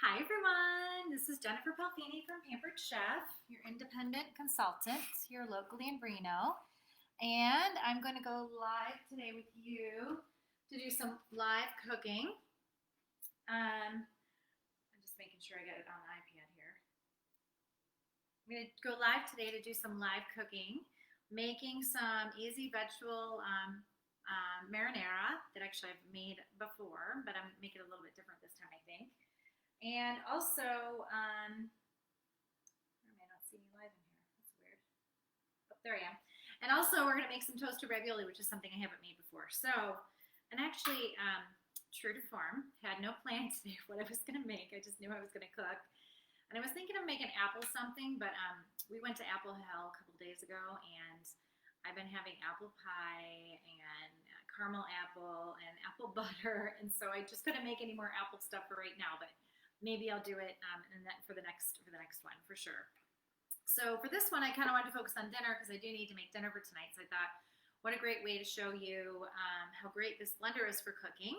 Hi everyone, this is Jennifer Palfini from Pampered Chef, your independent consultant here locally in Reno. And I'm going to go live today with you to do some live cooking. I'm just making sure I get it on the iPad here. I'm going to go live today to do some live cooking, making some easy vegetable marinara that actually I've made before, but I'm making it a little bit different this time, I think. And also, why am I not seeing you live in here? That's weird. Oh, there I am. And also, we're going to make some toasted ravioli, which is something I haven't made before. So, and actually, true to form, had no plan today of what I was going to make. I just knew I was going to cook. And I was thinking of making apple something, but we went to Apple Hill a couple days ago, and I've been having apple pie and caramel apple and apple butter, and so I just couldn't make any more apple stuff for right now, but maybe I'll do it for the next one for sure. So for this one, I kind of wanted to focus on dinner because I do need to make dinner for tonight. So I thought, what a great way to show you how great this blender is for cooking,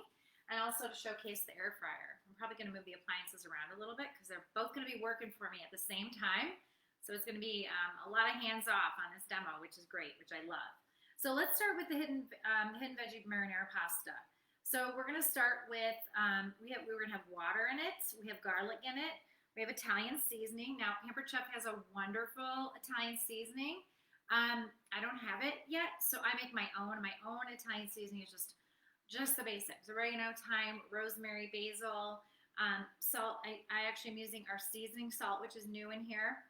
and also to showcase the air fryer. I'm probably going to move the appliances around a little bit because they're both going to be working for me at the same time. So it's going to be a lot of hands off on this demo, which is great, which I love. So let's start with the hidden veggie marinara pasta. So we're going to start with, we're going to have water in it. We have garlic in it. We have Italian seasoning. Now, Pampered Chef has a wonderful Italian seasoning. I don't have it yet, so I make my own. My own Italian seasoning is just the basics. Oregano, thyme, rosemary, basil, salt. I actually am using our seasoning salt, which is new in here.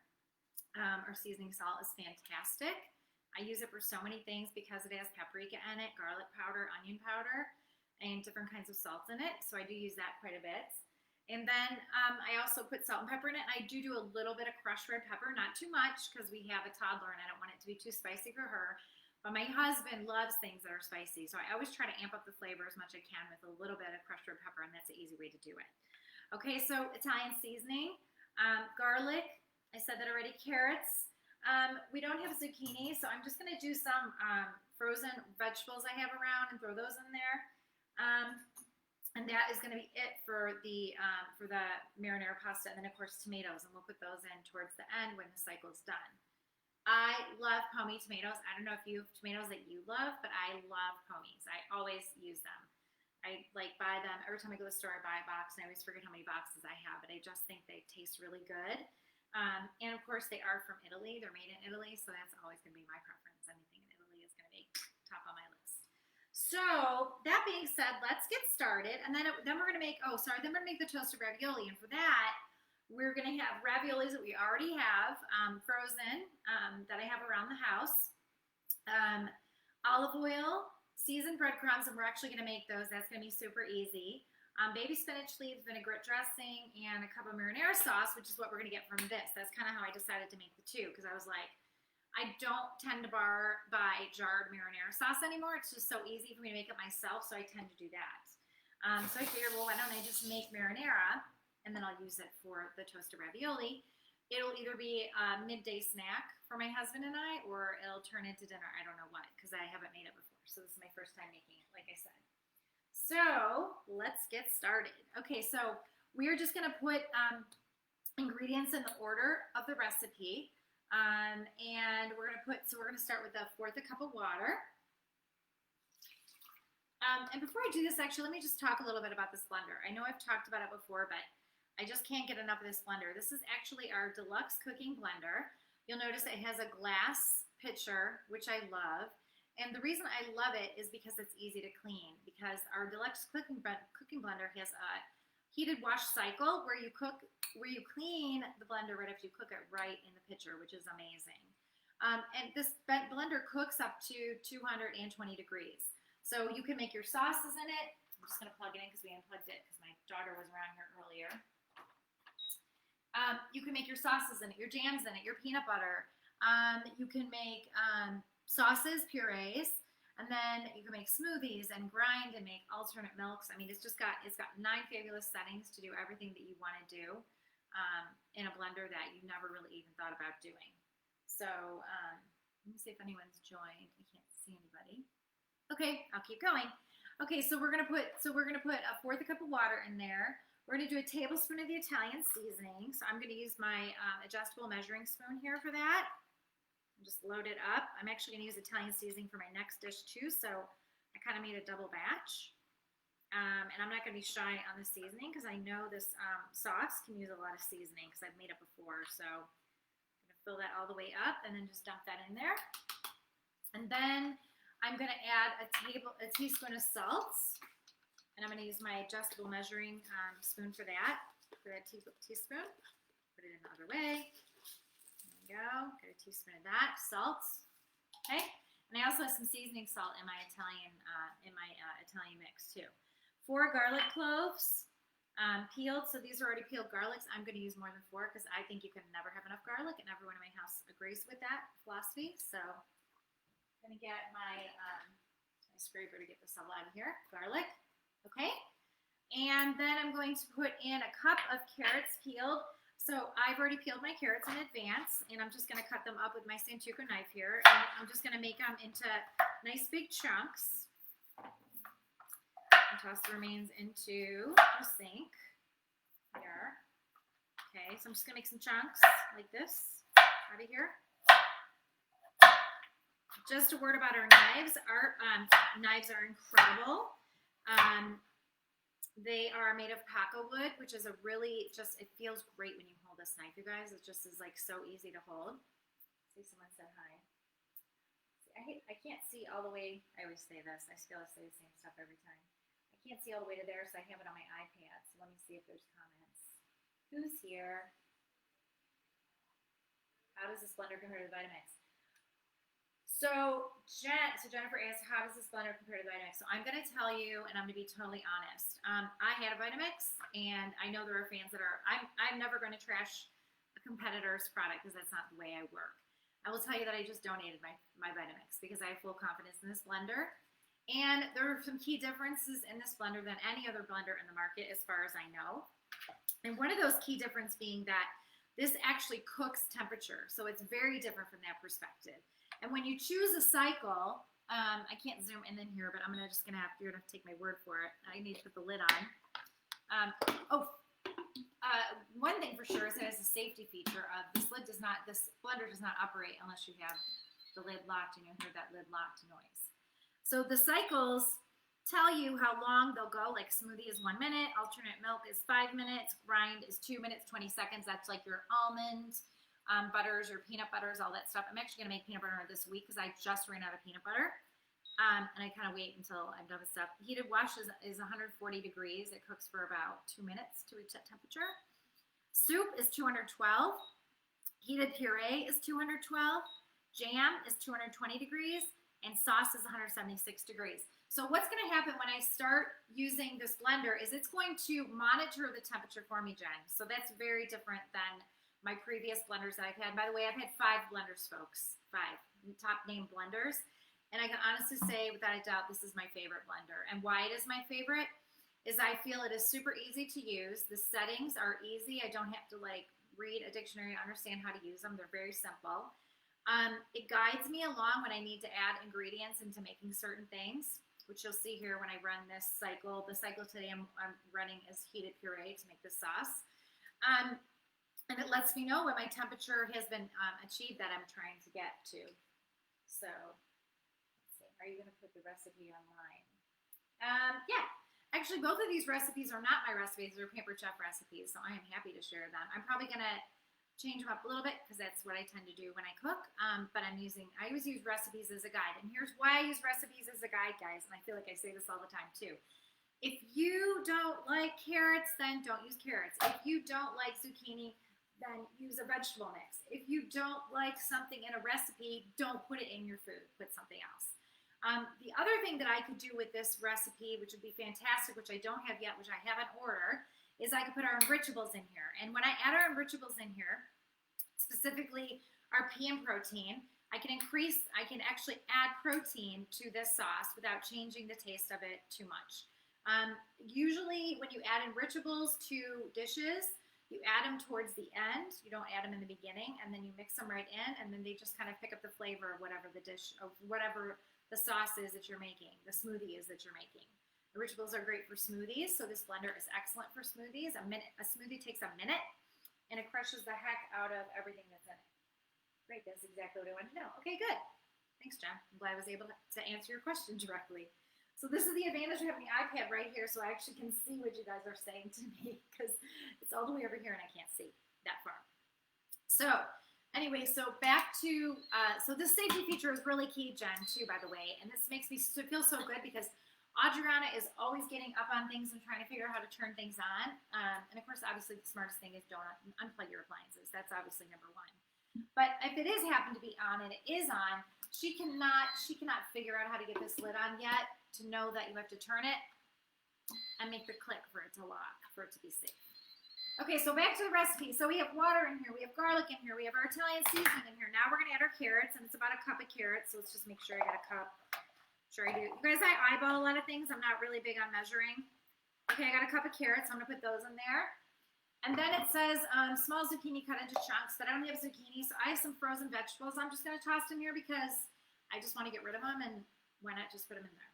Our seasoning salt is fantastic. I use it for so many things because it has paprika in it, garlic powder, onion powder, and different kinds of salts in it. So I do use that quite a bit. And then I also put salt and pepper in it. I do a little bit of crushed red pepper, not too much because we have a toddler and I don't want it to be too spicy for her. But my husband loves things that are spicy. So I always try to amp up the flavor as much as I can with a little bit of crushed red pepper, and that's an easy way to do it. Okay, so Italian seasoning, garlic, I said that already, carrots. We don't have zucchini, so I'm just going to do some frozen vegetables I have around and throw those in there. And that is going to be it for the marinara pasta. And then, of course, tomatoes. And we'll put those in towards the end when the cycle is done. I love pommy tomatoes. I don't know if you have tomatoes that you love, but I love pommies. I always use them. I buy them. Every time I go to the store, I buy a box, and I always forget how many boxes I have. But I just think they taste really good. And, of course, they are from Italy. They're made in Italy, so that's always going to be my preference. Anything in Italy is going to be top on my list. So that being said, let's get started. And then we're going to make, then we're going to make the toasted ravioli. And for that, we're going to have raviolis that we already have frozen that I have around the house. Olive oil, seasoned breadcrumbs, and we're actually going to make those. That's going to be super easy. Baby spinach leaves, vinaigrette dressing, and a cup of marinara sauce, which is what we're going to get from this. That's kind of how I decided to make the two, because I was like, I don't tend to buy jarred marinara sauce anymore. It's just so easy for me to make it myself, so I tend to do that. So I figured, well, why don't I just make marinara, and then I'll use it for the toasted ravioli. It'll either be a midday snack for my husband and I, or it'll turn into dinner. I don't know what, because I haven't made it before. So this is my first time making it, like I said. So let's get started. Okay, so we're just going to put ingredients in the order of the recipe. And we're going to start with a fourth a cup of water. And before I do this, actually, let me just talk a little bit about this blender. I know I've talked about it before, but I just can't get enough of this blender. This is actually our Deluxe cooking blender. You'll notice it has a glass pitcher, which I love. And the reason I love it is because it's easy to clean, because our Deluxe cooking blender has a heated wash cycle where you clean the blender right after you cook it right in the pitcher, which is amazing. And this blender cooks up to 220 degrees. So you can make your sauces in it. I'm just going to plug it in because we unplugged it because my daughter was around here earlier. You can make your sauces in it, your jams in it, your peanut butter. You can make sauces, purees, and then you can make smoothies and grind and make alternate milks. I mean, it's got 9 fabulous settings to do everything that you want to do in a blender that you never really even thought about doing. So let me see if anyone's joined. I can't see anybody. Okay, I'll keep going. Okay, so we're gonna put a fourth a cup of water in there. We're going to do a tablespoon of the Italian seasoning. So I'm going to use my adjustable measuring spoon here for that. Just load it up. I'm actually going to use Italian seasoning for my next dish too. So I kind of made a double batch. And I'm not going to be shy on the seasoning because I know this sauce can use a lot of seasoning because I've made it before. So I'm going to fill that all the way up and then just dump that in there. And then I'm going to add a teaspoon of salt. And I'm going to use my adjustable measuring spoon for that teaspoon. Put it in the other way. There we go. Get a teaspoon of that salt. Okay. And I also have some seasoning salt in my Italian mix too. 4 garlic cloves, peeled. So these are already peeled garlics. I'm going to use more than 4 because I think you can never have enough garlic, and everyone in my house agrees with that philosophy. So I'm going to get my scraper to get this all out of here. Garlic. Okay, and then I'm going to put in a cup of carrots peeled. So I've already peeled my carrots in advance, and I'm just going to cut them up with my Santoku knife here. And I'm just going to make them into nice big chunks. And toss the remains into the sink here. Okay, so I'm just going to make some chunks like this out of here. Just a word about our knives. Our knives are incredible. They are made of Paco wood, which is a really it feels great when you hold this knife, you guys. It just is like so easy to hold. See, someone said hi. I can't see all the way. I always say this. I feel I say the same stuff every time. I can't see all the way to there, so I have it on my iPad. So let me see if there's comments. Who's here? How does this blender compare to the Vitamix? So Jennifer asked, how does this blender compare to the Vitamix? So I'm going to tell you, and I'm going to be totally honest. I had a Vitamix, and I know there are fans that are, I'm never going to trash a competitor's product because that's not the way I work. I will tell you that I just donated my Vitamix because I have full confidence in this blender. And there are some key differences in this blender than any other blender in the market as far as I know. And one of those key differences being that this actually cooks temperature. So it's very different from that perspective. And when you choose a cycle, I can't zoom in here, but you're gonna have to take my word for it. I need to put the lid on. One thing for sure is it has a safety feature of this blender does not operate unless you have the lid locked, and you'll hear that lid locked noise. So the cycles tell you how long they'll go. Like smoothie is 1 minute, alternate milk is 5 minutes, grind is 2 minutes 20 seconds. That's like your almond butters or peanut butters, all that stuff. I'm actually going to make peanut butter this week because I just ran out of peanut butter. And I kind of wait until I'm done with stuff. Heated wash is 140 degrees. It cooks for about 2 minutes to reach that temperature. Soup is 212. Heated puree is 212. Jam is 220 degrees. And sauce is 176 degrees. So what's going to happen when I start using this blender is it's going to monitor the temperature for me, Jen. So that's very different than my previous blenders that I've had. By the way, I've had 5 blenders, folks. 5 top name blenders. And I can honestly say, without a doubt, this is my favorite blender. And why it is my favorite is I feel it is super easy to use. The settings are easy. I don't have to read a dictionary to understand how to use them. They're very simple. It guides me along when I need to add ingredients into making certain things, which you'll see here when I run this cycle. The cycle today I'm running is heated puree to make this sauce. And it lets me know when my temperature has been achieved that I'm trying to get to. So, let's see. Are you going to put the recipe online? Yeah. Actually, both of these recipes are not my recipes. They're Pampered Chef recipes, so I am happy to share them. I'm probably going to change them up a little bit because that's what I tend to do when I cook. But I always use recipes as a guide. And here's why I use recipes as a guide, guys. And I feel like I say this all the time, too. If you don't like carrots, then don't use carrots. If you don't like zucchini, then use a vegetable mix. If you don't like something in a recipe, don't put it in your food. Put something else. The other thing that I could do with this recipe, which would be fantastic, which I don't have yet, which I have on order, is I could put our enrichables in here. And when I add our enrichables in here, specifically our pea and protein, I can actually add protein to this sauce without changing the taste of it too much. Usually when you add enrichables to dishes, you add them towards the end. You don't add them in the beginning, and then you mix them right in, and then they just kind of pick up the flavor of whatever the dish, of whatever the sauce is that you're making, the smoothie is that you're making. Originals are great for smoothies, so this blender is excellent for smoothies. A smoothie takes a minute, and it crushes the heck out of everything that's in it. Great, that's exactly what I wanted to know. Okay, good. Thanks, Jen. I'm glad I was able to answer your question directly. So this is the advantage of having the iPad right here, so I actually can see what you guys are saying to me, because it's all the way over here and I can't see that far. So anyway, so back to, so this safety feature is really key, Jen, too, by the way, and this makes me feel so good because Adriana is always getting up on things and trying to figure out how to turn things on. And of course, obviously, the smartest thing is don't unplug your appliances. That's obviously number one. But if it is happened to be on and it is on, she cannot figure out how to get this lid on yet to know that you have to turn it and make the click for it to lock, for it to be safe. Okay, so back to the recipe. So we have water in here, we have garlic in here, we have our Italian seasoning in here. Now we're gonna add our carrots, and it's about a cup of carrots. So let's just make sure I got a cup. Sure I do. You guys, I eyeball a lot of things. I'm not really big on measuring. Okay, I got a cup of carrots. I'm going to put those in there. And then it says small zucchini cut into chunks, but I don't have zucchini, so I have some frozen vegetables. I'm just going to toss them here because I just want to get rid of them, and why not just put them in there?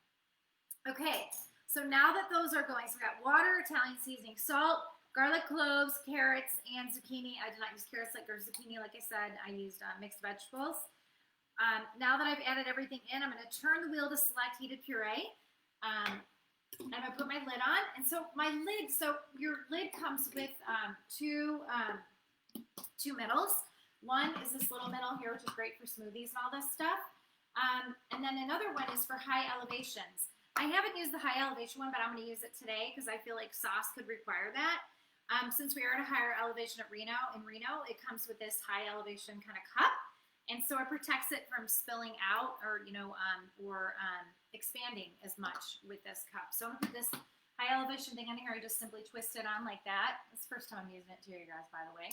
Okay, so now that those are going, so we got water, Italian seasoning, salt, garlic cloves, carrots, and zucchini. I did not use carrots or zucchini, like I said. I used mixed vegetables. Now that I've added everything in, I'm going to turn the wheel to select heated puree. I'm going to put my lid on. And so my lid, so your lid comes with two middles. One is this little middle here, which is great for smoothies and all this stuff. And then another one is for high elevations. I haven't used the high elevation one, but I'm going to use it today because I feel like sauce could require that. Since we are at a higher elevation in Reno, it comes with this high elevation kind of cup. And so it protects it from spilling out or, expanding as much with this cup. So I'm going to put this high elevation thing on here. I just simply twist it on like that. It's the first time I'm using it to you guys, by the way.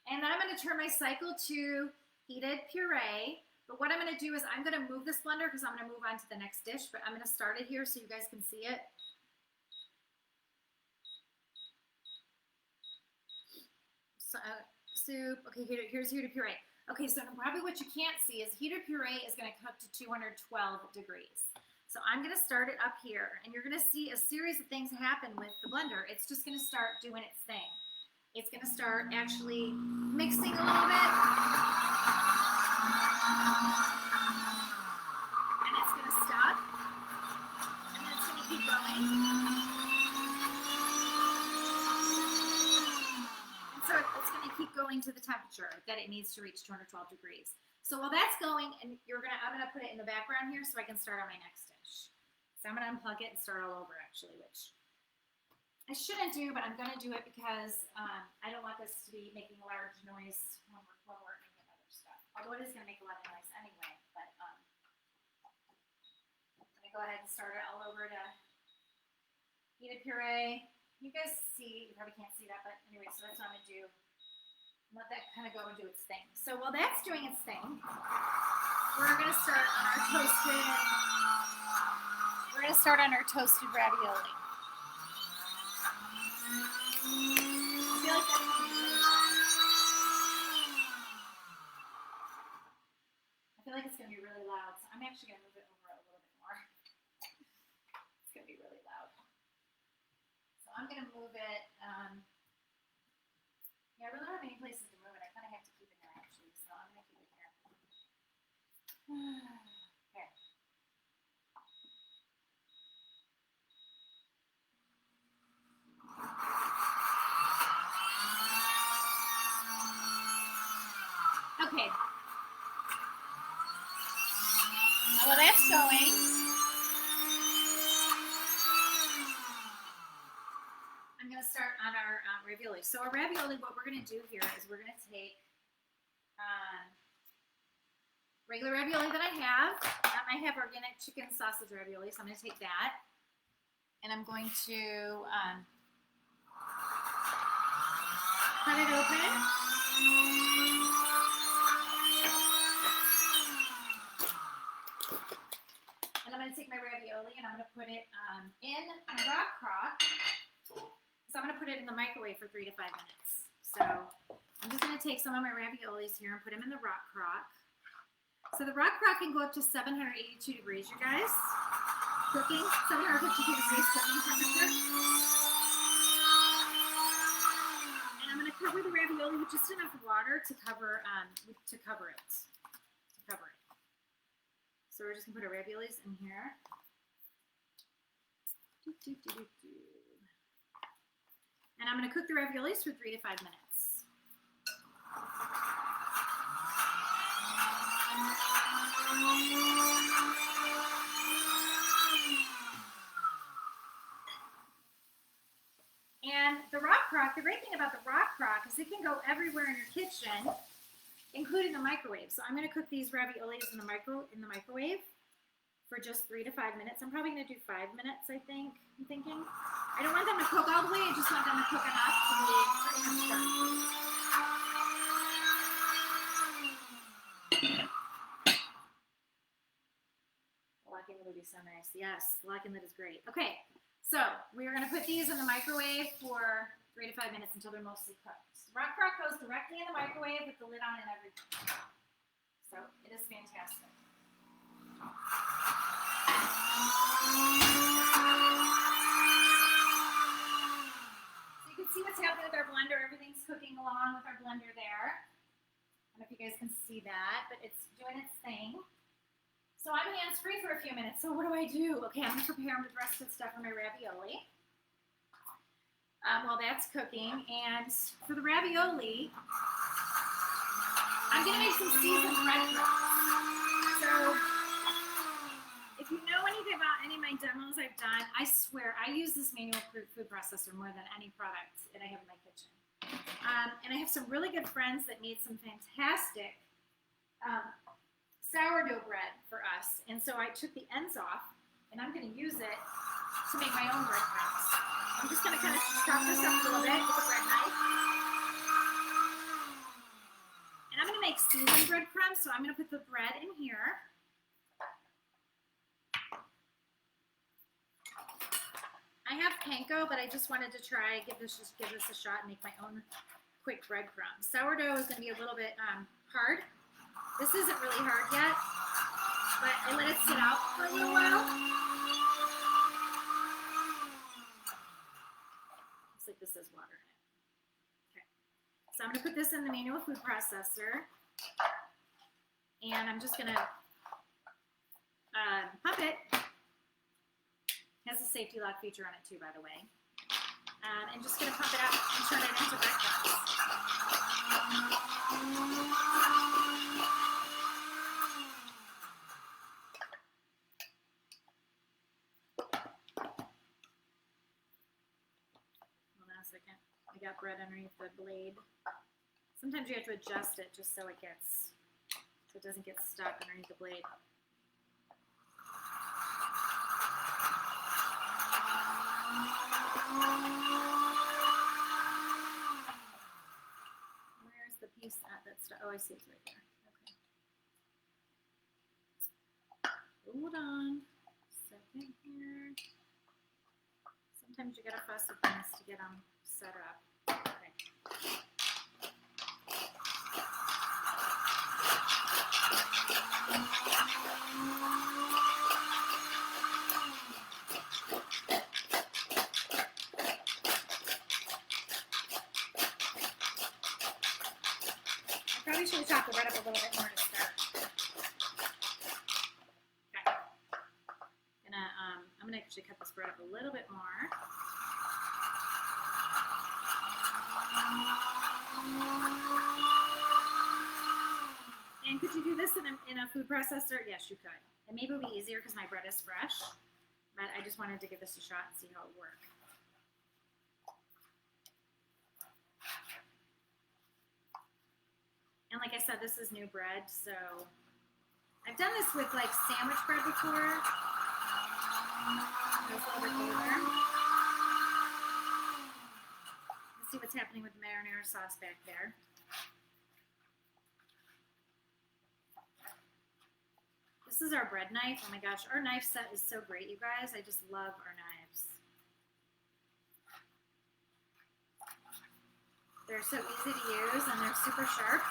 And then I'm going to turn my cycle to heated puree. But what I'm going to do is I'm going to move this blender because I'm going to move on to the next dish. But I'm going to start it here so you guys can see it. So, soup. Okay, here's heated puree. Okay, so probably what you can't see is heated puree is going to cook to 212 degrees. So I'm going to start it up here, and you're going to see a series of things happen with the blender. It's just going to start doing its thing. It's going to start actually mixing a little bit. And it's going to stop. And then it's going to keep going. So it's going to keep going to the temperature that it needs to reach 212 degrees. So while that's going, and I'm going to put it in the background here so I can start on my next dish. So I'm going to unplug it and start all over actually, which I shouldn't do, but I'm going to do it because I don't want this to be making a large noise when we're making other stuff. Although it is going to make a lot of noise anyway, but I'm going to go ahead and start it all over to heated puree. You guys see, you probably can't see that, but anyway, so that's what I'm going to do. Let that kind of go and do its thing. So while that's doing its thing, we're going to start on our toasted ravioli. I feel like that's going to be really loud. I feel like it's going to be really loud, so I'm actually going to move it over a little bit more. It's going to be really loud. So I'm going to move it. Yeah, I really don't have any places to move it. I kind of have to keep it there, actually. So I'm going to keep it here. Okay. Okay. Now, while that's going, I'm going to start on our ravioli. So our ravioli, what we're going to do here is we're going to take regular ravioli that I have. I have organic chicken sausage ravioli, so I'm going to take that. And I'm going to cut it open. And I'm going to take my ravioli and I'm going to put it in a Rockcrok. So I'm going to put it in the microwave for 3 to 5 minutes. So I'm just going to take some of my raviolis here and put them in the Rockcrok. So the Rockcrok can go up to 782 degrees, you guys. cooking, 750 degrees cooking temperature. And I'm going to cover the ravioli with just enough water to cover it. So we're just going to put our raviolis in here. And I'm going to cook the raviolis for 3 to 5 minutes. And the Rockcrok, the great thing about the Rockcrok is it can go everywhere in your kitchen, including the microwave. So I'm going to cook these raviolis in the microwave for just 3 to 5 minutes. I'm probably going to do 5 minutes, I'm thinking. I don't want them to cook all the way. I just want them to cook enough to be pretty much done. The locking lid would be so nice. Yes, the locking lid is great. Okay, so we're going to put these in the microwave for 3 to 5 minutes until they're mostly cooked. Rockcrok goes directly in the microwave with the lid on and everything. So it is fantastic. So you can see what's happening with our blender. Everything's cooking along with our blender there. I don't know if you guys can see that, but it's doing its thing. So I'm hands-free for a few minutes. So what do? Okay, I'm going to prepare the rest of the stuff for my ravioli. While that's cooking. And for the ravioli, I'm going to make some seasoned breadcrumbs. So if you know anything about any of my demos I've done, I swear I use this manual food processor more than any product that I have in my kitchen. And I have some really good friends that made some fantastic sourdough bread for us. And so I took the ends off, and I'm going to use it to make my own breadcrumbs. I'm just going to kind of chop this up a little bit with a bread knife. And I'm going to make seasoned breadcrumbs, so I'm going to put the bread in here. I have panko, but I just wanted to try, give this a shot and make my own quick breadcrumbs. Sourdough is going to be a little bit hard. This isn't really hard yet, but I let it sit out for a little while. Looks like this has water in it. Okay, so I'm going to put this in the manual food processor, and I'm just going to pump it. It has a safety lock feature on it too, by the way. And just going to pump it out and turn it into breadcrumbs. Hold on a second. I got bread underneath the blade. Sometimes you have to adjust it just so it doesn't get stuck underneath the blade. Where's the piece that's, oh, I see it's right there. Okay. Hold on a second here. Sometimes you gotta fuss with things to get them set up. Okay. Probably should have chopped the bread up a little bit more to start. Okay. I'm gonna actually cut this bread up a little bit more. And could you do this in a food processor? Yes, you could. And maybe it would be easier because my bread is fresh. But I just wanted to give this a shot and see how it worked. And like I said, this is new bread, so I've done this with like sandwich bread before. It's a little bit older. Let's see what's happening with the marinara sauce back there. This is our bread knife. Oh my gosh, our knife set is so great, you guys. I just love our knives. They're so easy to use and they're super sharp.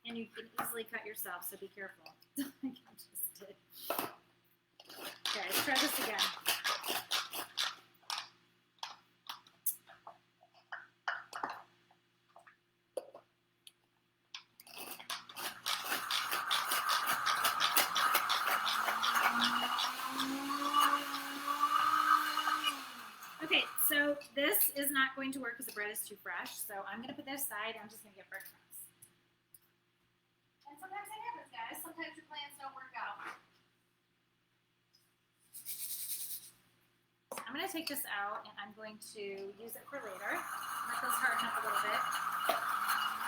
And and you can easily cut yourself, so be careful. Like I just did. Okay, let's try this again. Okay, so this is not going to work because the bread is too fresh. So I'm going to put this aside. I'm just going to get breadcrumbs. And sometimes that happens, guys. Sometimes your plans don't work out. So I'm going to take this out, and I'm going to use it for later. Let those harden up a little bit.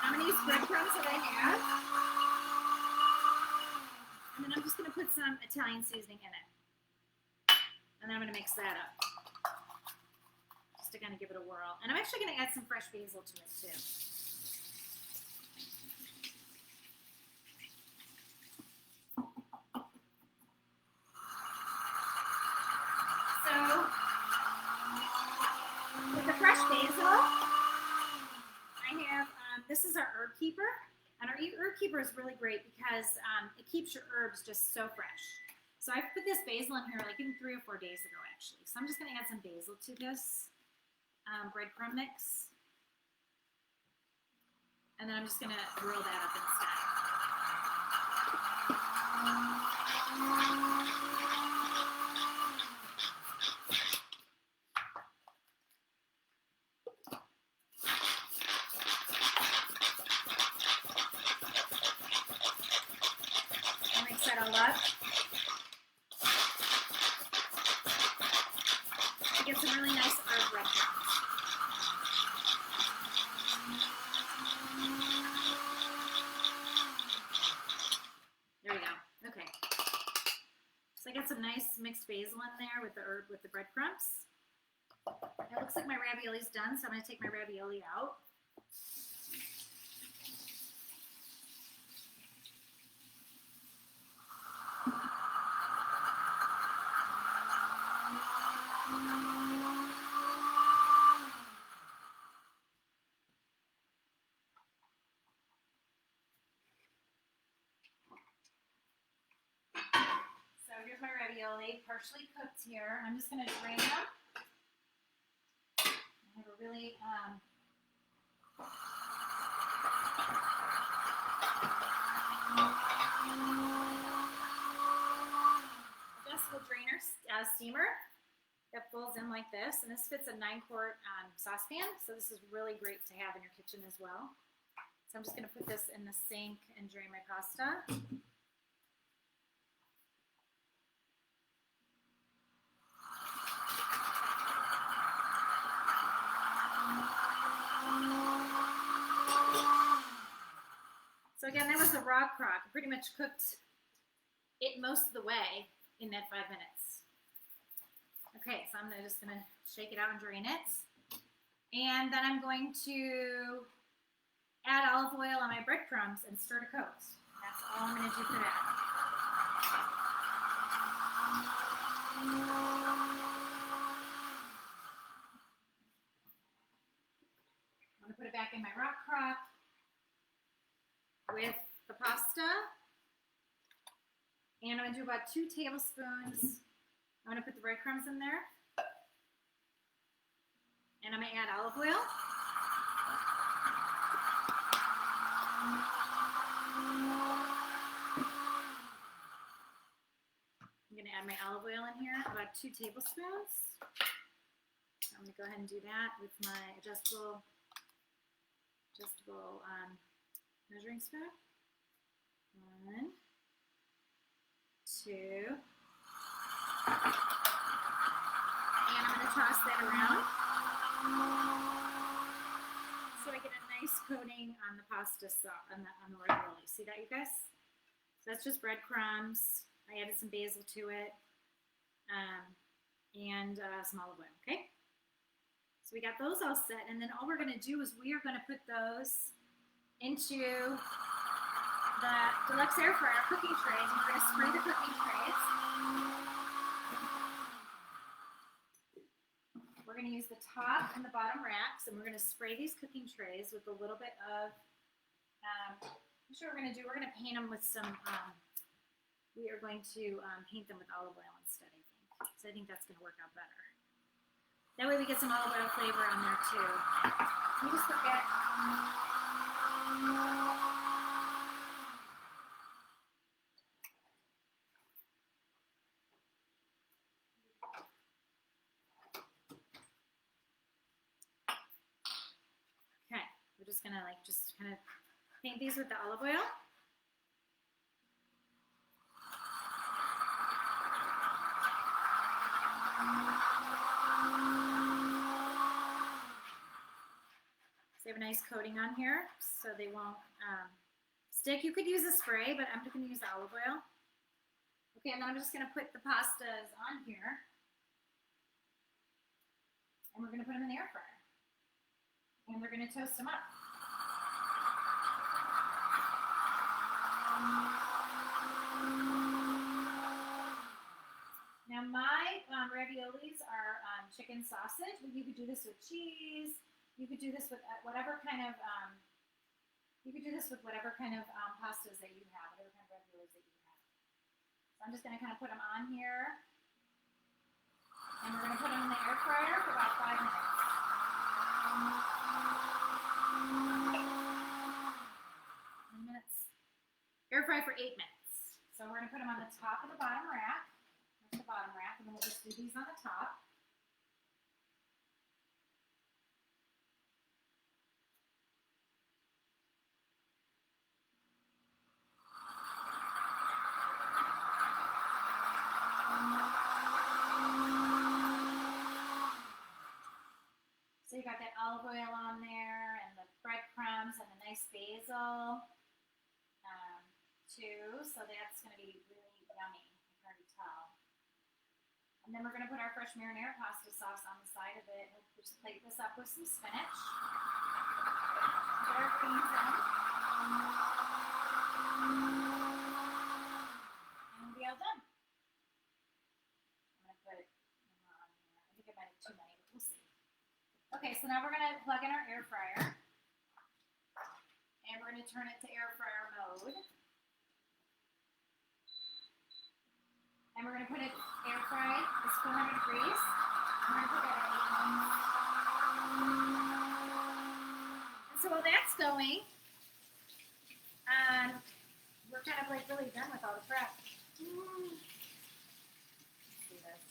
I'm going to use breadcrumbs that I have. And then I'm just going to put some Italian seasoning in it. And then I'm going to mix that up. To kind of give it a whirl. And I'm actually going to add some fresh basil to it too. So, with the fresh basil, I have, this is our herb keeper. And our herb keeper is really great because it keeps your herbs just so fresh. So I put this basil in here like even 3 or 4 days ago actually. So I'm just going to add some basil to this. Breadcrumb mix, and then I'm just going to roll that up instead. I'll mix that all up. Get some really nice herb breadcrumbs. There we go. Okay. So I got some nice mixed basil in there with the breadcrumbs. It looks like my ravioli's done, so I'm going to take my ravioli out. Here's my ravioli, partially cooked here. I'm just going to drain them. I have a really adjustable drainer steamer that folds in like this. And this fits a 9-quart saucepan, so this is really great to have in your kitchen as well. So I'm just going to put this in the sink and drain my pasta. So again, that was a Rockcrok. I pretty much cooked it most of the way in that 5 minutes. Okay, so I'm just going to shake it out and drain it. And then I'm going to add olive oil on my breadcrumbs and stir to coat. That's all I'm going to do for that. I'm going to put it back in my Rockcrok with the pasta, and I'm going to do about 2 tablespoons. I'm going to put the breadcrumbs in there, and I'm going to add olive oil. I'm going to add my olive oil in here, about 2 tablespoons. I'm going to go ahead and do that with my adjustable measuring spoon. 1, 2, and I'm going to toss that around so I get a nice coating on the pasta sauce, on the ravioli. See that, you guys? So that's just breadcrumbs. I added some basil to it, and some olive oil. Okay. So we got those all set, and then all we're going to do is we are going to put those into the Deluxe air fryer cooking trays, and we're going to spray the cooking trays. We're going to use the top and the bottom racks, and we're going to spray these cooking trays with a little bit of, That's what we're going to do. We're going to paint them with some, we are going to paint them with olive oil instead, I think. So I think that's going to work out better. That way we get some olive oil flavor on there too. You just forget. Okay, we're just going to just kind of paint these with the olive oil. They have a nice coating on here, so they won't stick. You could use a spray, but I'm just going to use the olive oil. Okay, and then I'm just going to put the pastas on here, and we're going to put them in the air fryer, and we're going to toast them up. Now my raviolis are chicken sausage, but you could do this with cheese. You could do this with whatever kind of pastas that you have, whatever kind of raviolis that you have. So I'm just going to kind of put them on here, and we're going to put them in the air fryer for about 5 minutes. Air fry for 8 minutes. So we're going to put them on the top of the bottom rack. That's the bottom rack, and then we'll just do these on the top. So you got that olive oil on there, and the breadcrumbs, and the nice basil, too. So that's going to be really yummy. I can already tell. And then we're going to put our fresh marinara pasta sauce on the side of it. We'll just plate this up with some spinach. Put our greens in. And we'll be all done. I'm going to put them on here. I think I might have too many, but we'll see. Okay, so now we're going to plug in our air fryer. And we're going to turn it to air fryer mode. And we're going to put it air fry. It's 400 degrees. I'm going to put it at 8 minutes. And so while that's going, we're kind of really done with all the prep. Let's see this.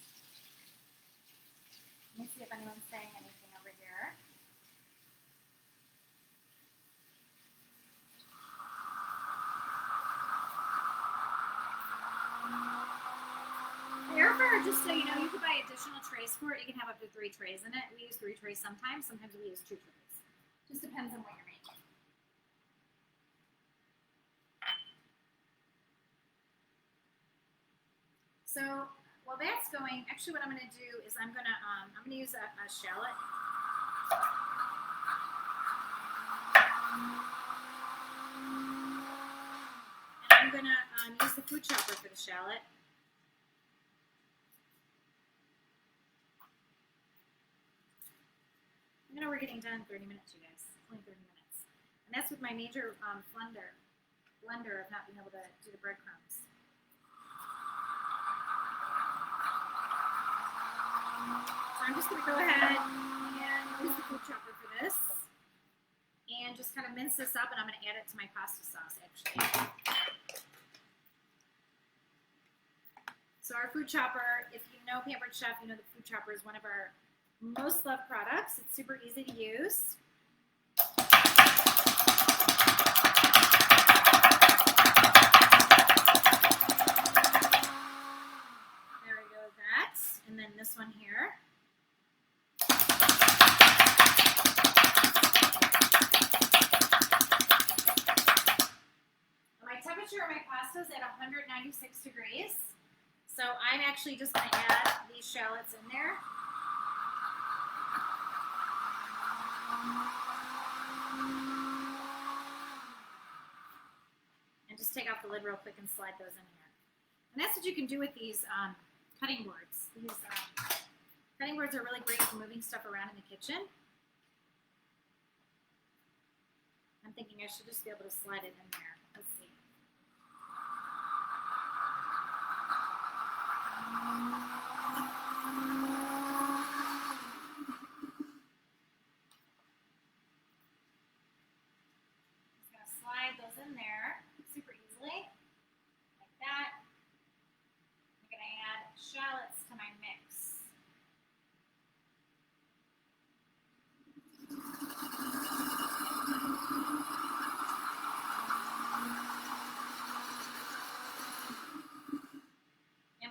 Let me see if anyone's saying anything over here. Air fryer, just so you know, you could buy additional trays for it. You can have up to 3 trays in it. We use 3 trays sometimes. Sometimes we use 2 trays. Just depends on what you're making. So while that's going, actually what I'm going to do is I'm going to use a shallot. And I'm going to use the food chopper for the shallot. I know we're getting done in 30 minutes, you guys. It's only 30 minutes. And that's with my major blunder of not being able to do the breadcrumbs. So I'm just going to go ahead and use the food chopper for this. And just kind of mince this up, and I'm going to add it to my pasta sauce, actually. So our food chopper, if you know Pampered Chef, you know the food chopper is one of our most loved products. It's super easy to use. There we go with that. And then this one here. My temperature of my pasta is at 196 degrees. So I'm actually just going to add these shallots in there. And just take off the lid real quick and slide those in here. And that's what you can do with these cutting boards. These cutting boards are really great for moving stuff around in the kitchen. I'm thinking I should just be able to slide it in there. Let's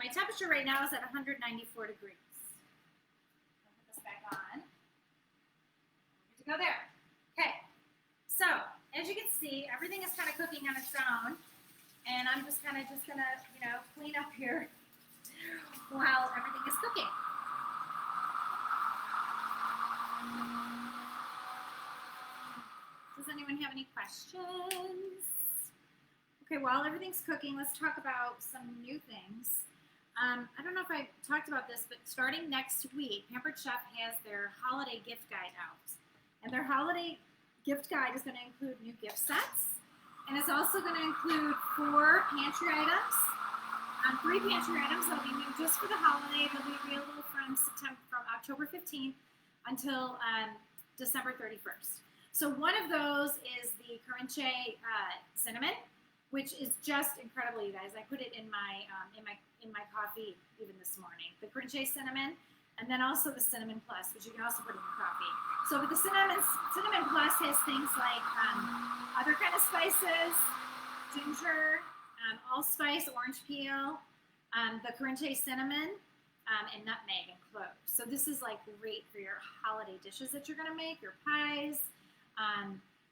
My temperature right now is at 194 degrees. I'll put this back on. Good to go there. Okay, so as you can see, everything is kind of cooking on its own, and I'm just kind of gonna, you know, clean up here while everything is cooking. Does anyone have any questions? Okay, while everything's cooking, let's talk about some new things. I don't know if I talked about this, but starting next week, Pampered Chef has their holiday gift guide out. And their holiday gift guide is going to include new gift sets. And it's also going to include 4 pantry items. 3 pantry items that will be new just for the holiday. They'll be available from October 15th until December 31st. So one of those is the Carinche cinnamon, which is just incredible, you guys. I put it in my coffee even this morning. The Carinche cinnamon, and then also the cinnamon plus, which you can also put in your coffee. So with the cinnamon plus has things like other kind of spices, ginger, allspice, orange peel, the Carinche cinnamon, and nutmeg and cloves. So this is like great for your holiday dishes that you're gonna make, your pies,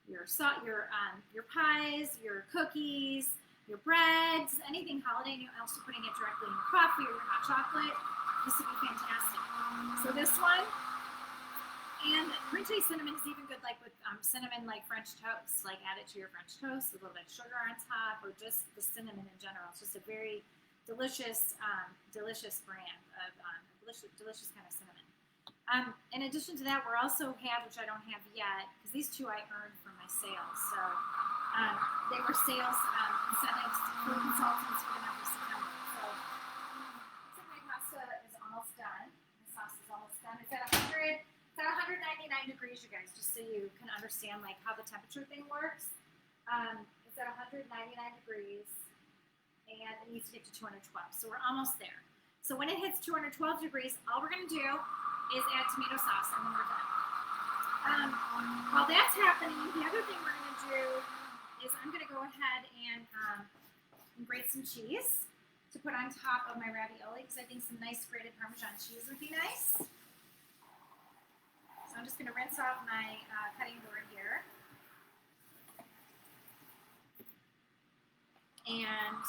your pies, your cookies, your breads, anything holiday, and you're also putting it directly in your coffee or your hot chocolate. This would be fantastic. So this one, and Carinche cinnamon is even good like with cinnamon like French toast. Like add it to your French toast with a little bit of sugar on top, or just the cinnamon in general. It's just a very delicious, delicious brand of delicious kind of cinnamon. In addition to that, we also have, which I don't have yet, because these 2 I earned from my sales. So they were sales incentives for consultants for the month of September. So my pasta is almost done. The sauce is almost done. It's at 199 degrees, you guys, just so you can understand like how the temperature thing works. It's at 199 degrees, and it needs to get to 212. So we're almost there. So when it hits 212 degrees, all we're going to do is add tomato sauce, and then we're done. While that's happening, the other thing we're going to do is I'm going to go ahead and grate some cheese to put on top of my ravioli, because I think some nice grated Parmesan cheese would be nice. So I'm just going to rinse off my cutting board here. And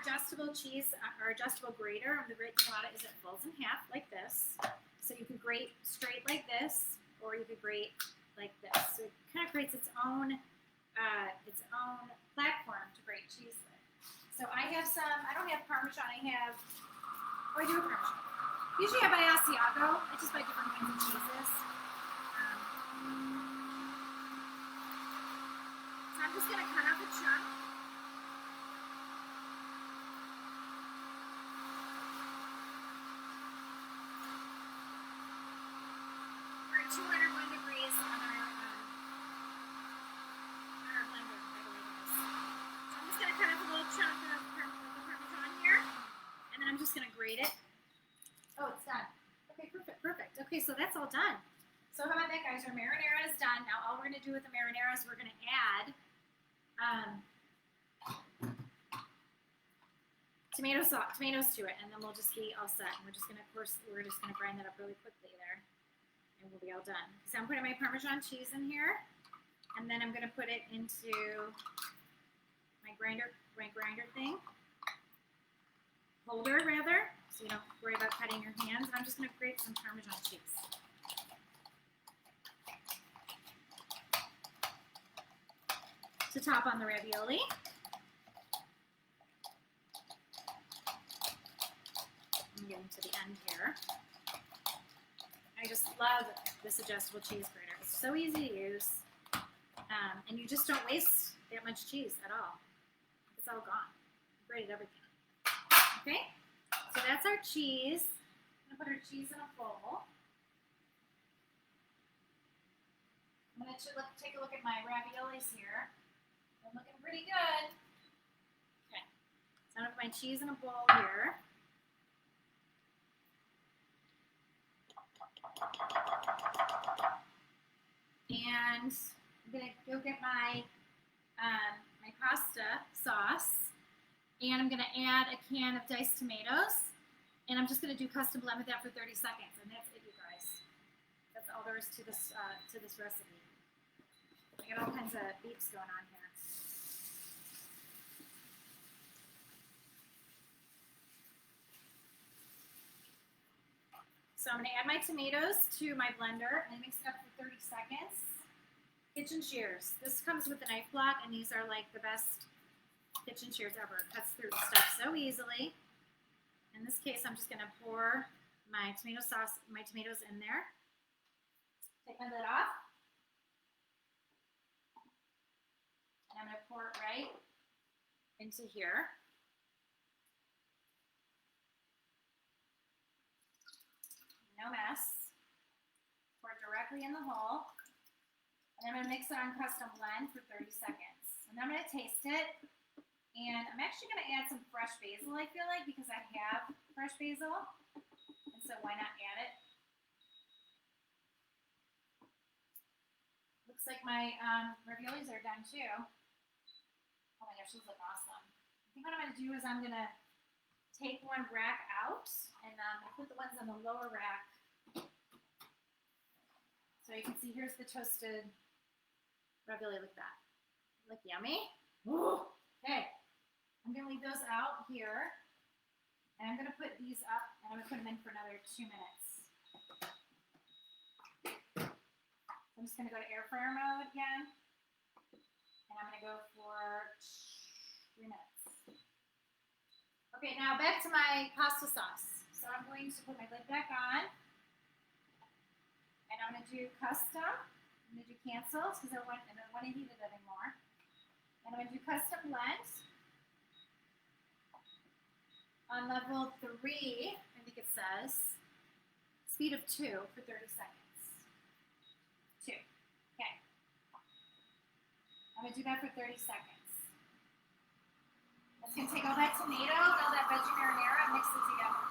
adjustable cheese or adjustable grater. The great thing about it is it folds in half like this. So you can grate straight like this, or you could grate like this. So it kind of creates its own platform to grate cheese with. So I have some, I don't have Parmesan, I do have Parmesan. Usually I buy Asiago. I just buy different kinds of cheeses. So I'm just going to cut off a chunk. We're at 201 degrees on our blender, by the way, guys. So I'm just going to cut off a little chunk of the Parmesan here, and then I'm just going to grate it. Oh, it's done. Okay, perfect. Okay, so that's all done. So how about that, guys? Our marinara is done. Now all we're going to do with the marinara is we're going to add tomatoes to it, and then we'll just be all set. And we're just going to grind that up really quickly there, and we'll be all done. So I'm putting my Parmesan cheese in here, and then I'm going to put it into my grinder holder, rather, so you don't worry about cutting your hands. And I'm just going to grate some Parmesan cheese. To top on the ravioli. I'm getting to the end here. I just love this adjustable cheese grater. It's so easy to use, and you just don't waste that much cheese at all. It's all gone. Grated everything. Okay, so that's our cheese. I'm gonna put our cheese in a bowl. I'm gonna take a look at my raviolis here. They're looking pretty good. Okay, so I'm gonna put my cheese in a bowl here. And I'm gonna go get my my pasta sauce, and I'm gonna add a can of diced tomatoes, and I'm just gonna do custom blend with that for 30 seconds, and that's it, you guys. That's all there is to this recipe. I got all kinds of beeps going on here. So I'm going to add my tomatoes to my blender and mix it up for 30 seconds. Kitchen shears. This comes with a knife block, and these are like the best kitchen shears ever. It cuts through stuff so easily. In this case, I'm just going to pour my tomato sauce, my tomatoes in there. Take my lid off. And I'm going to pour it right into here. No mess. Pour it directly in the hole. And I'm going to mix it on custom blend for 30 seconds. And then I'm going to taste it. And I'm actually going to add some fresh basil, I feel like, because I have fresh basil. And so why not add it? Looks like my raviolis are done too. Oh my gosh, those look awesome. I think what I'm going to do is I'm going to take one rack out, and I put the ones on the lower rack. So you can see here's the toasted ravioli. Look at that. Look yummy. Ooh. Okay. I'm going to leave those out here. And I'm going to put these up, and I'm going to put them in for another 2 minutes. So I'm just going to go to air fryer mode again. And I'm going to go for 3 minutes. Okay, now back to my pasta sauce. So I'm going to put my lid back on. And I'm going to do custom. I'm going to do cancels because I don't want to heat it anymore. And I'm going to do custom blend. On level 3, I think it says, speed of 2 for 30 seconds. 2. Okay. I'm going to do that for 30 seconds. It's going to take all that tomato and all that veggie marinara and mix it together.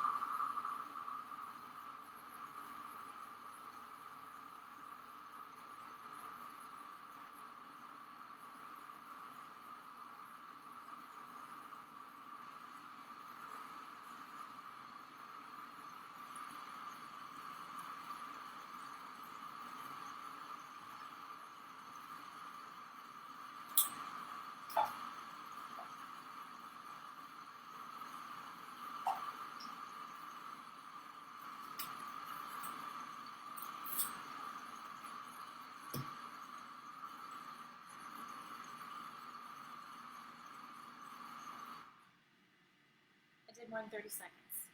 More than 30 seconds.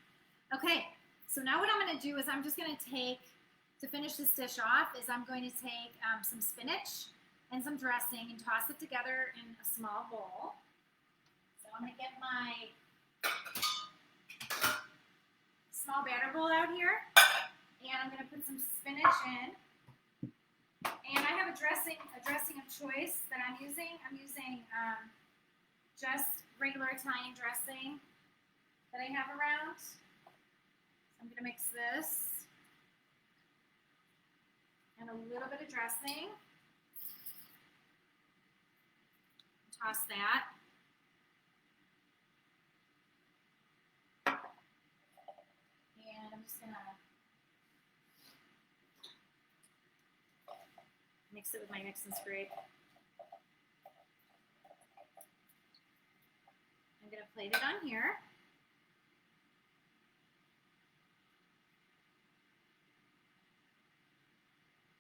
Okay, so now what I'm going to do is I'm just going to take, to finish this dish off, is I'm going to take some spinach and some dressing and toss it together in a small bowl. So I'm going to get my small batter bowl out here, and I'm going to put some spinach in. And I have a dressing of choice that I'm using. I'm using just regular Italian dressing that I have around. So I'm going to mix this and a little bit of dressing. Toss that. And I'm just going to mix it with my mix and scrape. I'm going to plate it on here.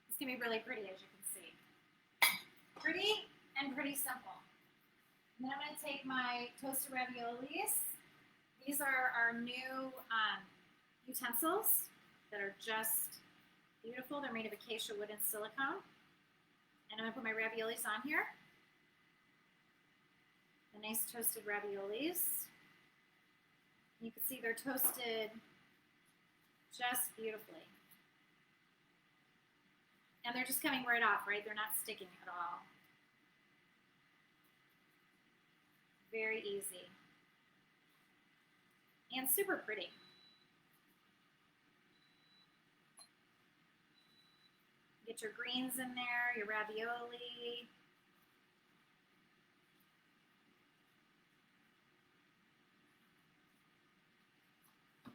It's going to be really pretty, as you can see. Pretty and pretty simple. And then I'm going to take my toasted raviolis. These are our new utensils that are just beautiful. They're made of acacia wood and silicone. And I'm going to put my raviolis on here. The nice toasted raviolis. You can see they're toasted just beautifully. And they're just coming right off, right? They're not sticking at all. Very easy. And super pretty. You Get your greens in there, your ravioli.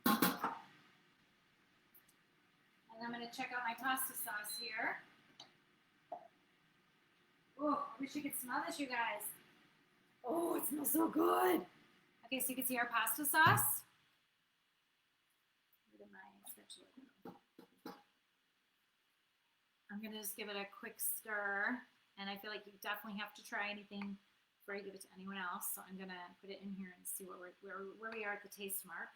And I'm going to check out my pasta sauce here. Oh, I wish you could smell this, you guys. Oh, it smells so good. Okay, so you can see our pasta sauce. Where did my spatula go? I'm going to just give it a quick stir. And I feel like you definitely have to try anything before I give it to anyone else. So I'm going to put it in here and see where we are at the taste mark.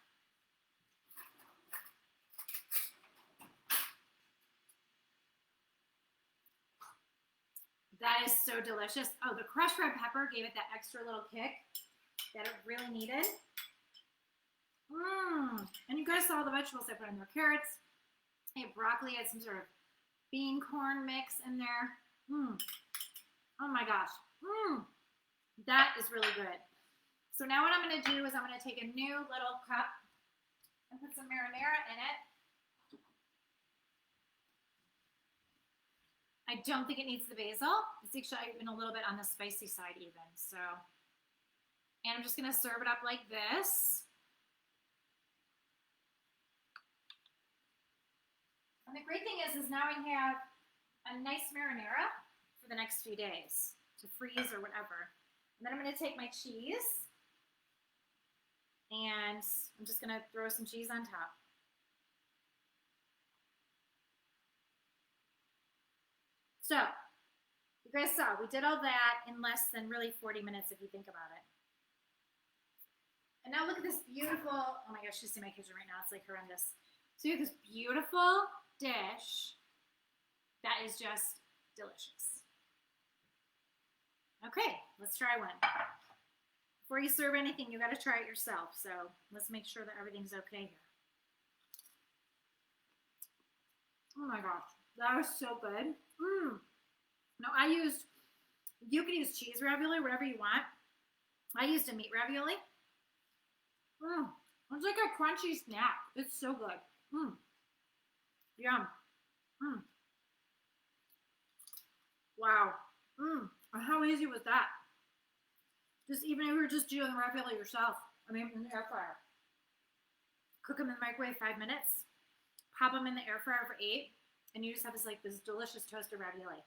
That is so delicious. Oh, the crushed red pepper gave it that extra little kick that it really needed. And you guys saw the vegetables I put in there. Carrots, I had broccoli, I had some sort of bean corn mix in there. Oh my gosh. That is really good. So now what I'm going to do is I'm going to take a new little cup and put some marinara in it. I don't think it needs the basil. It's actually even a little bit on the spicy side even. So, and I'm just going to serve it up like this. And the great thing is now I have a nice marinara for the next few days to freeze or whatever. And then I'm going to take my cheese and I'm just going to throw some cheese on top. So, you guys saw, we did all that in less than really 40 minutes if you think about it. And now look at this beautiful, oh my gosh, you see my kitchen right now, it's like horrendous. So you have this beautiful dish that is just delicious. Okay, let's try one. Before you serve anything, you gotta try it yourself. So let's make sure that everything's okay here. Oh my gosh, that was so good. Now you can use cheese ravioli, whatever you want. I used a meat ravioli. It's like a crunchy snack. It's so good. Yum. Wow. How easy was that? Just even if you were just doing the ravioli yourself, I mean, in the air fryer. Cook them in the microwave 5 minutes. Pop them in the air fryer for 8. And you just have this delicious toasted ravioli.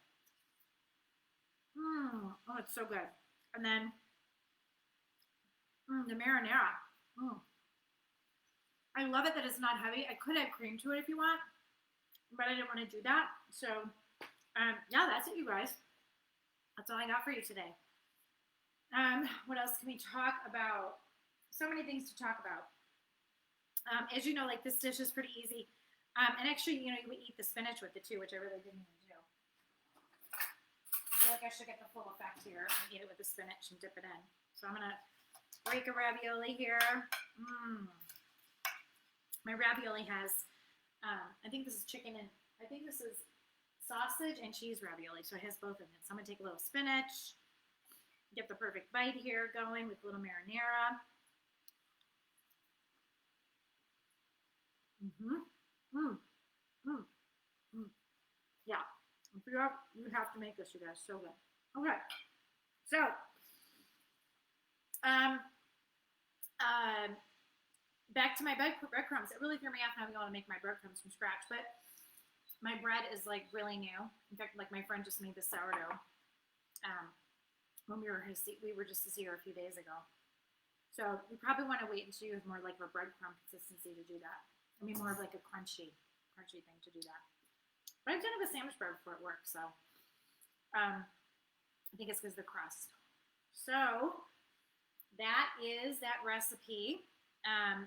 Oh, it's so good. And then the marinara. I love it that it's not heavy. I could add cream to it if you want, but I didn't want to do that. So, yeah, that's it, you guys. That's all I got for you today. What else can we talk about? So many things to talk about. As you know, this dish is pretty easy. And actually, you would eat the spinach with it too, which I really didn't even do. I feel like I should get the full effect here and eat it with the spinach and dip it in. So I'm going to break a ravioli here. My ravioli has, I think this is chicken and, I think this is sausage and cheese ravioli. So it has both of it. So I'm going to take a little spinach, get the perfect bite here going with a little marinara. Yeah, you have to make this, you guys. So good. Okay, so back to my breadcrumbs. It really threw me off having to make my breadcrumbs from scratch, but my bread is really new. In fact, my friend just made the sourdough when we were just to see her a few days ago. So you probably want to wait until you have more of a breadcrumb consistency to do that. I mean, more of a crunchy thing to do that. But I've done it with sandwich bread before it works, so I think it's because of the crust. So that is that recipe.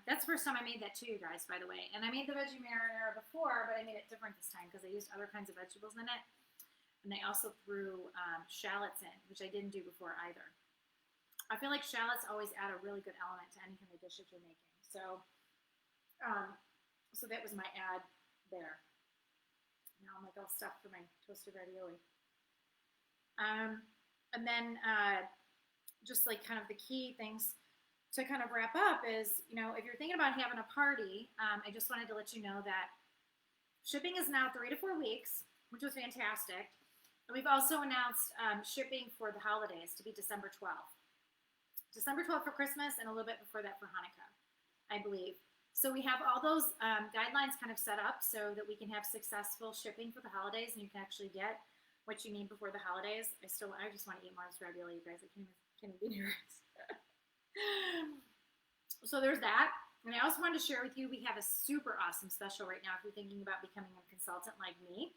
That's the first time I made that too, you guys, by the way. And I made the veggie marinara before, but I made it different this time because I used other kinds of vegetables in it. And I also threw shallots in, which I didn't do before either. I feel like shallots always add a really good element to any kind of dish that you're making. So, so that was my add there. Now I'm all stuffed for my toasted ravioli. And then just kind of the key things to kind of wrap up is, if you're thinking about having a party, I just wanted to let you know that shipping is now 3 to 4 weeks. which was fantastic. And we've also announced shipping for the holidays to be December 12th. December 12th for Christmas and a little bit before that for Hanukkah, I believe. So we have all those guidelines kind of set up so that we can have successful shipping for the holidays and you can actually get what you need before the holidays. I just want to eat more ravioli, you guys. I can't even be near it. So there's that. And I also wanted to share with you, we have a super awesome special right now if you're thinking about becoming a consultant like me.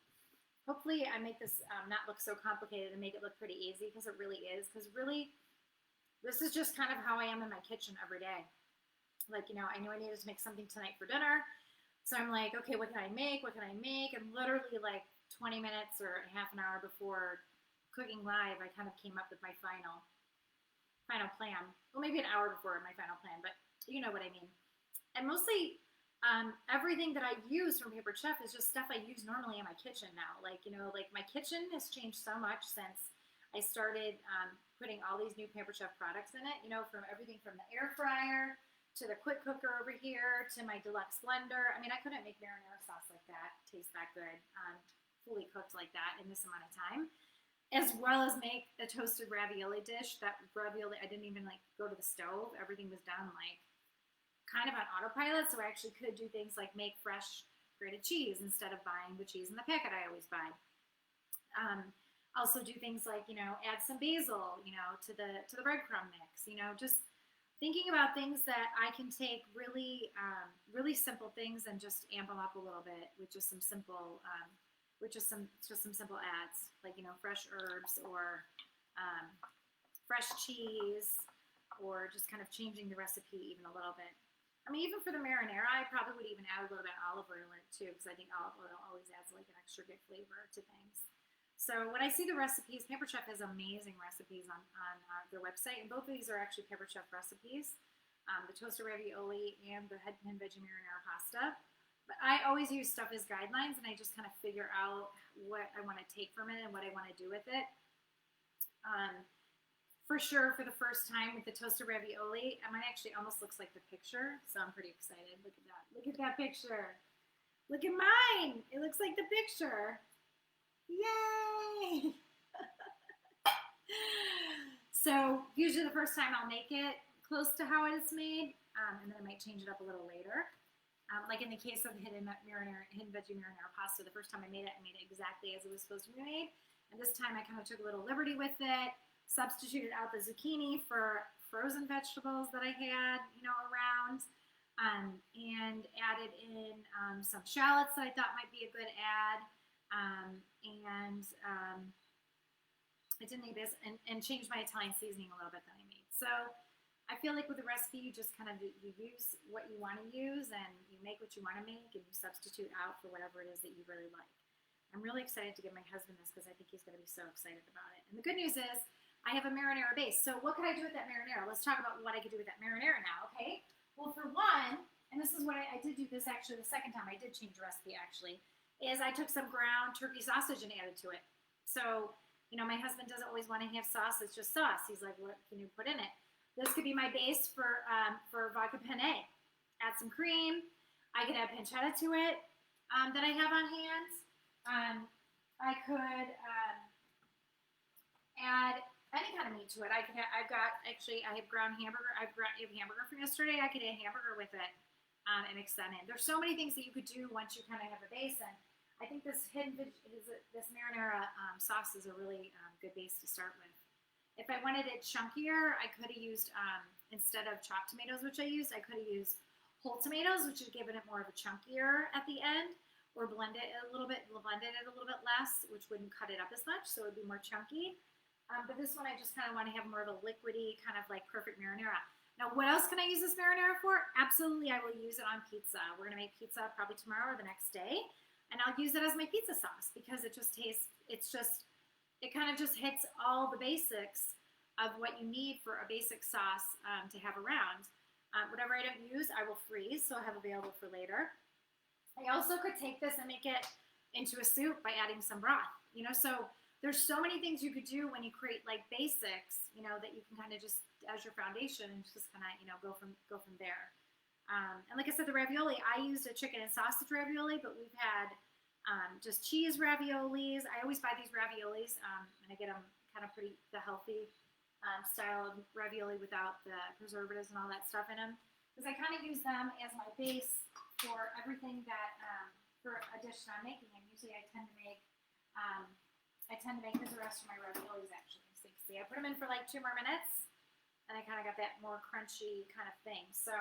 Hopefully I make this not look so complicated and make it look pretty easy, because it really is. Because really, this is just kind of how I am in my kitchen every day. Like, you know, I knew I needed to make something tonight for dinner. So I'm like, okay, what can I make? What can I make? And literally like 20 minutes or half an hour before cooking live, I kind of came up with my final plan. Well, maybe an hour before my final plan, but you know what I mean. And mostly everything that I use from Pampered Chef is just stuff I use normally in my kitchen now. Like, you know, like my kitchen has changed so much since I started putting all these new Pampered Chef products in it, you know, from everything from the air fryer to the quick cooker over here to my Deluxe blender. I mean, I couldn't make marinara sauce like that, taste that good, fully cooked like that in this amount of time, as well as make a toasted ravioli dish. That ravioli, I didn't even like go to the stove. Everything was done like kind of on autopilot, so I actually could do things like make fresh grated cheese instead of buying the cheese in the packet I always buy. Also do things like, you know, add some basil, you know, to the breadcrumb mix, you know, just thinking about things that I can take really, really simple things and just amp them up a little bit with just some simple, some simple adds, like, you know, fresh herbs or fresh cheese, or just kind of changing the recipe even a little bit. I mean, even for the marinara, I probably would even add a little bit of olive oil in it too, because I think olive oil always adds like an extra good flavor to things. So when I see the recipes, Pampered Chef has amazing recipes on their website, and both of these are actually Pampered Chef recipes, the toasted ravioli and the head and veggie marinara pasta. But I always use stuff as guidelines, and I just kind of figure out what I want to take from it and what I want to do with it. For sure, for the first time with the toasted ravioli, mine actually almost looks like the picture, so I'm pretty excited. Look at that. Look at that picture. Look at mine. It looks like the picture. Yay! So usually the first time I'll make it close to how it's made, and then I might change it up a little later. Like in the case of the hidden veggie marinara pasta, the first time I made it exactly as it was supposed to be made. And this time I kind of took a little liberty with it, substituted out the zucchini for frozen vegetables that I had, you know, around, and added in some shallots that I thought might be a good add. I didn't need this, and changed my Italian seasoning a little bit that I made. So I feel like with the recipe, you just kind of, you use what you want to use, and you make what you want to make, and you substitute out for whatever it is that you really like. I'm really excited to give my husband this because I think he's going to be so excited about it. And the good news is I have a marinara base. So what could I do with that marinara? Let's talk about what I could do with that marinara now, okay? Well, for one, and this is what I did do this actually the second time I did change the recipe actually, is I took some ground turkey sausage and added to it. So, you know, my husband doesn't always want to have sauce. It's just sauce. He's like, what can you put in it? This could be my base for vodka penne. Add some cream. I could add pancetta to it that I have on hand. I could add any kind of meat to it. I have ground hamburger. I have hamburger from yesterday. I could add hamburger with it and mix that in. There's so many things that you could do once you kind of have a base. And I think this marinara sauce is a really good base to start with. If I wanted it chunkier, I could have used, instead of chopped tomatoes, which I used, I could have used whole tomatoes, which would give it more of a chunkier at the end, or blended it a little bit less, which wouldn't cut it up as much, so it would be more chunky. But this one, I just kind of want to have more of a liquidy, kind of like perfect marinara. Now, what else can I use this marinara for? Absolutely, I will use it on pizza. We're going to make pizza probably tomorrow or the next day, and I'll use it as my pizza sauce because it just tastes, it kind of just hits all the basics of what you need for a basic sauce to have around. Whatever I don't use, I will freeze, so I'll have available for later. I also could take this and make it into a soup by adding some broth, you know, so there's so many things you could do when you create like basics, you know, that you can kind of just as your foundation and just kind of, you know, go from there. And like I said, the ravioli, I used a chicken and sausage ravioli, but we've had just cheese raviolis. I always buy these raviolis, and I get them kind of pretty, the healthy style of ravioli without the preservatives and all that stuff in them. Because I kind of use them as my base for everything that, for a dish that I'm making. And usually I tend to make this the rest of my raviolis actually. So you can see I put them in for like 2 more minutes, and I kind of got that more crunchy kind of thing. So,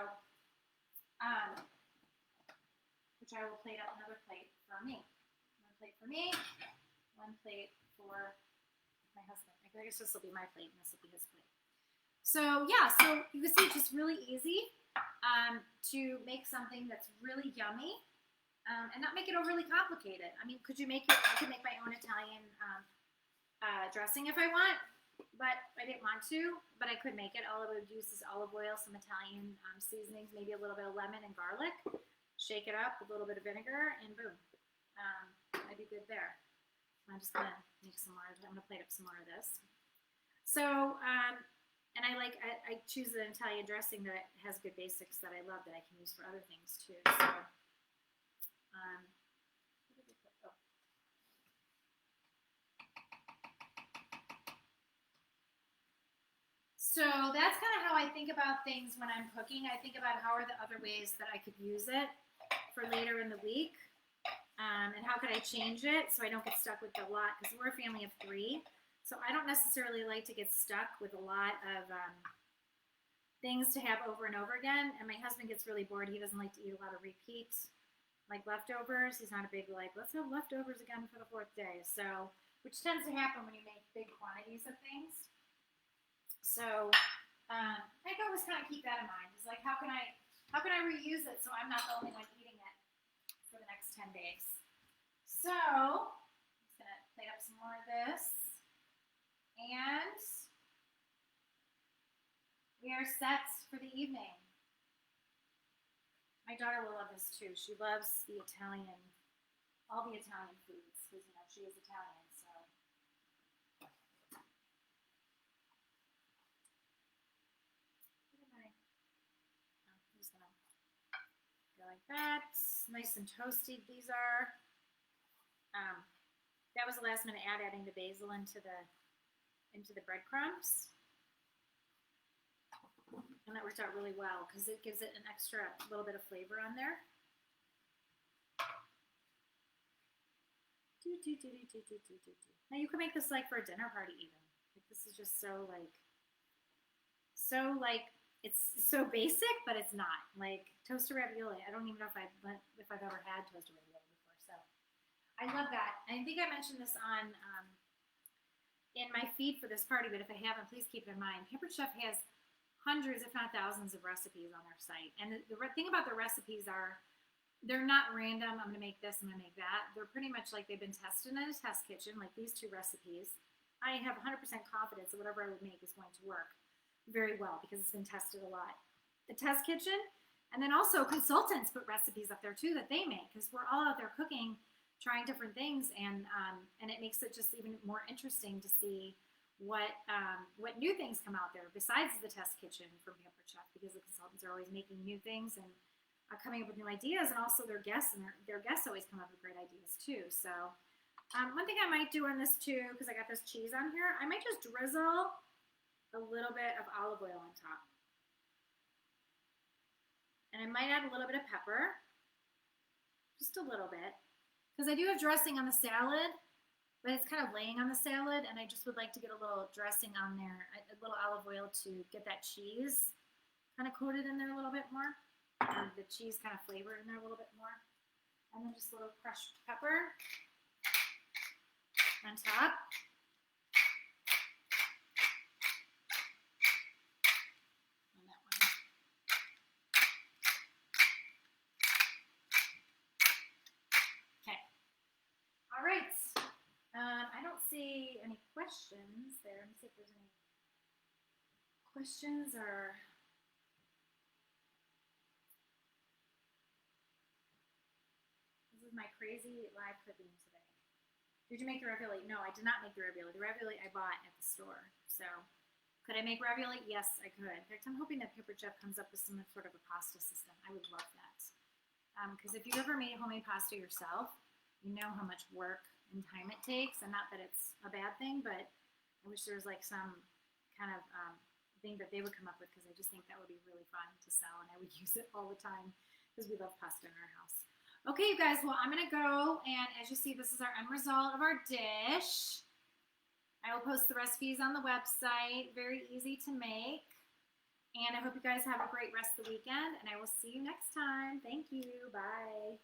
which I will plate up another plate for me. One plate for me, one plate for my husband. I guess this will be my plate and this will be his plate. So yeah, so you can see it's just really easy to make something that's really yummy and not make it overly complicated. I mean, I could make my own Italian dressing if I want, but I didn't want to, but I could make it. All I would use is olive oil, some Italian seasonings, maybe a little bit of lemon and garlic. Shake it up, a little bit of vinegar, and boom. I'd be good there. I'm just going to make some more. I'm going to plate up some more of this. So, and I choose an Italian dressing that has good basics that I love that I can use for other things too. So, So that's kind of how I think about things when I'm cooking. I think about how are the other ways that I could use it for later in the week, and how could I change it so I don't get stuck with a lot, because we're a family of 3, so I don't necessarily like to get stuck with a lot of things to have over and over again, and my husband gets really bored. He doesn't like to eat a lot of repeat, like leftovers. He's not a big, like, let's have leftovers again for the 4th day, so, which tends to happen when you make big quantities of things. So I always kind of keep that in mind. It's like, how can I reuse it so I'm not the only one eating it for the next 10 days? So I'm just gonna plate up some more of this, and we are set for the evening. My daughter will love this too. She loves the Italian, all the Italian foods, because she is Italian. Like that, nice and toasty these are. That was a last minute adding the basil into the breadcrumbs, and that worked out really well because it gives it an extra little bit of flavor on there. Now you can make this like for a dinner party even. Like, this is just so it's so basic, but it's not. Like toasted ravioli. I don't even know if I've ever had toasted ravioli before. So I love that. I think I mentioned this on in my feed for this party, but if I haven't, please keep it in mind. Pampered Chef has hundreds, if not thousands, of recipes on their site. And the thing about the recipes are, they're not random. I'm going to make this, I'm going to make that. They're pretty much like they've been tested in a test kitchen, like these 2 recipes. I have 100% confidence that whatever I would make is going to work very well because it's been tested a lot. The test kitchen, and then also consultants put recipes up there too that they make, because we're all out there cooking, trying different things, and it makes it just even more interesting to see what new things come out there besides the test kitchen from Pampered Chef, because the consultants are always making new things and coming up with new ideas, and also their guests always come up with great ideas too. So one thing I might do on this too, because I got this cheese on here, I might just drizzle a little bit of olive oil on top. And I might add a little bit of pepper, just a little bit, because I do have dressing on the salad, but it's kind of laying on the salad, and I just would like to get a little dressing on there, a little olive oil to get that cheese kind of coated in there a little bit more, and the cheese kind of flavored in there a little bit more. And then just a little crushed pepper on top. I don't see any questions there. Let me see if there's any questions or... This is my crazy live cooking today. Did you make the ravioli? No, I did not make the ravioli. The ravioli I bought at the store. So, could I make ravioli? Yes, I could. In fact, I'm hoping that Pampered Chef comes up with some sort of a pasta system. I would love that. Because if you've ever made homemade pasta yourself, you know how much work and time it takes, and not that it's a bad thing, but I wish there was like some kind of thing that they would come up with, because I just think that would be really fun to sell, and I would use it all the time because we love pasta in our house. Okay, you guys, well, I'm going to go, and as you see, this is our end result of our dish. I will post the recipes on the website. Very easy to make. And I hope you guys have a great rest of the weekend, and I will see you next time. Thank you. Bye.